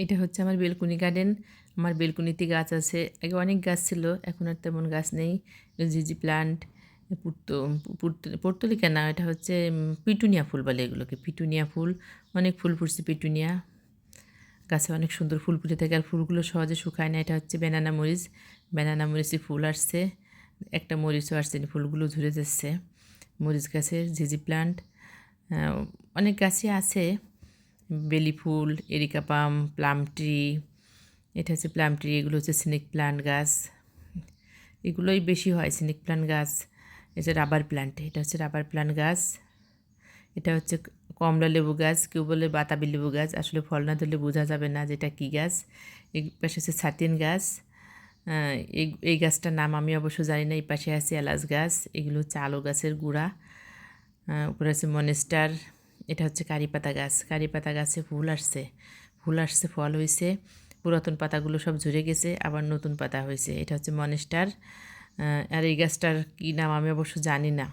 এটা হচ্ছে আমার বেলকুনি গার্ডেন। আমার বেলকুনিতে গাছ আছে। আগে অনেক গাছ ছিল, এখন আর তেমন গাছ নেই। জিজি প্লান্ট, পর্তুলিকা না, এটা হচ্ছে পিটুনিয়া ফুল বলে এগুলোকে। পিটুনিয়া ফুল, অনেক ফুল ফুটছে পিটুনিয়া গাছে, অনেক সুন্দর ফুল ফুটে থাকে আর ফুলগুলো সহজে শুকায় না। এটা হচ্ছে ব্যানানা মরিচ, ব্যানানা মরিচে ফুল আসছে, একটা মরিচও আসছে, ফুলগুলো ঝরে যাচ্ছে। মরিচ গাছের জিজি প্লান্ট, অনেক গাছই আছে। বেলি ফুল, এরিকা পাম, প্লাম ট্রি, এটা হচ্ছে প্লাম ট্রি। এগুলো হচ্ছে স্নেক প্লান্ট গাছ, এগুলোই বেশি হয় স্নেক প্লান্ট গাছ। এটা রাবার প্লান্ট, এটা হচ্ছে রাবার প্লান্ট গাছ। এটা হচ্ছে কমলা লেবু গাছ, কেউ বলে বাতাবি লেবু গাছ, আসলে ফল না ধরলে বোঝা যাবে না যেটা কী গাছ। এই পাশে হচ্ছে ছাতিন গাছ, এই গাছটার নাম আমি অবশ্য জানি না। এই পাশে আছে এলাচ গাছ, এগুলো হচ্ছে আলো গাছের গুঁড়া। উপরে আছে মনেস্টার। এটা হচ্ছে কারি পাতা গাছ, কারি পাতা গাছে ফুল আসছে, ফুল আসছে, ফল হয়েছে। পুরাতন পাতাগুলো সব ঝরে গেছে, আবার নতুন পাতা হয়েছে। এটা হচ্ছে মনেস্টার। আর এই গাছটার কী নাম আমি অবশ্য জানি না।